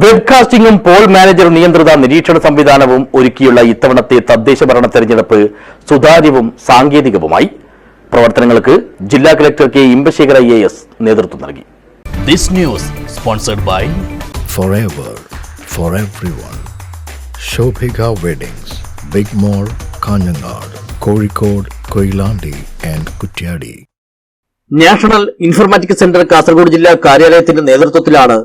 വെബ്കാസ്റ്റിംഗും poll manager നിയന്ത്രിത നിരീക്ഷണ സംവിധാനവും ഒരുക്കിയുള്ള ഇത്തവണത്തെ തദ്ദേശ ഭരണ തെരഞ്ഞെടുപ്പ് സുതാര്യവും സാങ്കേതികവുമായി. പ്രവർത്തനങ്ങൾക്ക് ജില്ലാ കളക്ടർ കെ ഇമ്പശേഖർ IAS നേതൃത്വം നൽകി. This news sponsored by Forever for everyone. Shobhika Weddings, Big Mall, Kanyanad, Kozhikode, Koilandi and Kutyadi. National informatics centre Kasaragod ജില്ലാ കാര്യാലയത്തിന്റെ നേതൃത്വത്തിലാണ്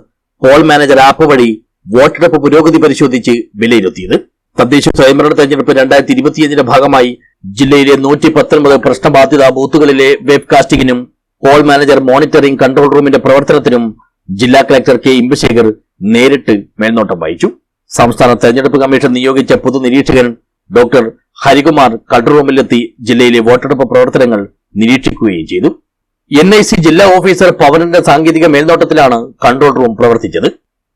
പോൾ മാനേജർ ആപ്പ് വഴി വോട്ടെടുപ്പ് പുരോഗതി പരിശോധിച്ച് വിലയിരുത്തിയത്. തദ്ദേശ സ്വയംഭരണ തെരഞ്ഞെടുപ്പ് 2025 ഭാഗമായി ജില്ലയിലെ 119 പ്രശ്നബാധിത ബൂത്തുകളിലെ വെബ്കാസ്റ്റിംഗിനും പോൾ മാനേജർ മോണിറ്ററിംഗ് കൺട്രോൾ റൂമിന്റെ പ്രവർത്തനത്തിനും ജില്ലാ കളക്ടർ കെ ഇമ്പശേഖർ നേരിട്ട് മേൽനോട്ടം വഹിച്ചു. സംസ്ഥാന തെരഞ്ഞെടുപ്പ് കമ്മീഷൻ നിയോഗിച്ച പൊതുനിരീക്ഷകൻ ഡോക്ടർ ഹരികുമാർ കൺട്രോൾ റൂമിലെത്തി ജില്ലയിലെ വോട്ടെടുപ്പ് പ്രവർത്തനങ്ങൾ നിരീക്ഷിക്കുകയും ചെയ്തു. NIC ജില്ലാ ഓഫീസർ പവനന്റെ സാങ്കേതിക മേൽനോട്ടത്തിലാണ് കൺട്രോൾ റൂം പ്രവർത്തിച്ചത്.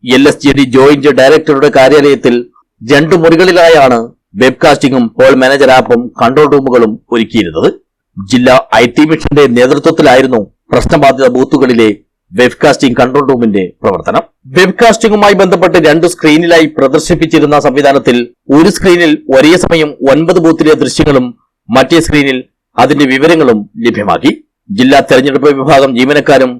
LSGD ജോയിന്റ് ഡയറക്ടറുടെ കാര്യാലയത്തിൽ 2 മുറികളിലായാണ് വെബ്കാസ്റ്റിംഗും പോൾ മാനേജർ ആപ്പും കൺട്രോൾ റൂമുകളും ഒരുക്കിയിരുന്നത്. ജില്ലാ IT മിഷന്റെ നേതൃത്വത്തിലായിരുന്നു പ്രശ്നബാധിത ബൂത്തുകളിലെ വെബ്കാസ്റ്റിംഗ് കൺട്രോൾ റൂമിന്റെ പ്രവർത്തനം. വെബ്കാസ്റ്റിംഗുമായി ബന്ധപ്പെട്ട് 2 സ്ക്രീനിലായി പ്രദർശിപ്പിച്ചിരുന്ന സംവിധാനത്തിൽ ഒരു സ്ക്രീനിൽ ഒരേ സമയം 9 ബൂത്തിലെ ദൃശ്യങ്ങളും മറ്റേ സ്ക്രീനിൽ അതിന്റെ വിവരങ്ങളും ലഭ്യമാക്കി. ജില്ലാ തെരഞ്ഞെടുപ്പ് വിഭാഗം ജീവനക്കാരും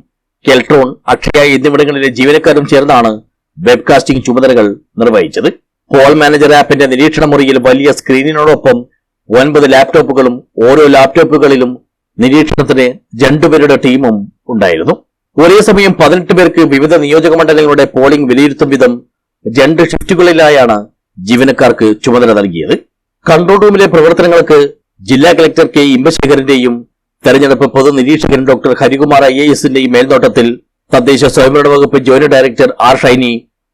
കെൽട്രോൺ, അക്ഷയ എന്നിവിടങ്ങളിലെ ജീവനക്കാരും ചേർന്നാണ് വെബ്കാസ്റ്റിംഗ് ചുമതലകൾ നിർവഹിച്ചത്. പോൾ മാനേജർ ആപ്പിന്റെ നിരീക്ഷണ മുറിയിൽ വലിയ സ്ക്രീനിനോടൊപ്പം 9 ലാപ്ടോപ്പുകളും ഓരോ ലാപ്ടോപ്പുകളിലും നിരീക്ഷണത്തിന് 2 പേരുടെ ടീമും ഉണ്ടായിരുന്നു. ഒരേ സമയം 18 പേർക്ക് വിവിധ നിയോജക മണ്ഡലങ്ങളുടെ പോളിംഗ് വിലയിരുത്തും വിധം 2 ഷിഫ്റ്റുകളിലായാണ് ജീവനക്കാർക്ക് ചുമതല നൽകിയത്. കൺട്രോൾ റൂമിലെ പ്രവർത്തനങ്ങൾക്ക് ജില്ലാ കളക്ടർ കെ ഇമ്പശേഖറിന്റെയും തെരഞ്ഞെടുപ്പ് പൊതുനിരീക്ഷകൻ ഡോക്ടർ ഹരികുമാർ IASന്റെയും മേൽനോട്ടത്തിൽ തദ്ദേശ സ്വയംഭരണ വകുപ്പ് joint director R. Shiny,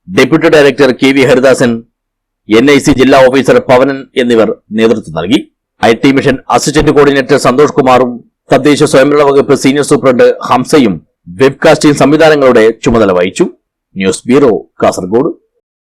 deputy director KV Haridasan, NIC ജില്ലാ ഓഫീസർ പവനൻ എന്നിവർ നേതൃത്വം നൽകി. IT mission assistant coordinator Santhosh കുമാറും തദ്ദേശ സ്വയംഭരണ വകുപ്പ് സീനിയർ സൂപ്രണ്ട് ഹംസയും വെബ്കാസ്റ്റിംഗ് സംവിധാനങ്ങളുടെ ചുമതല വഹിച്ചു. News bureau, Kasaragod.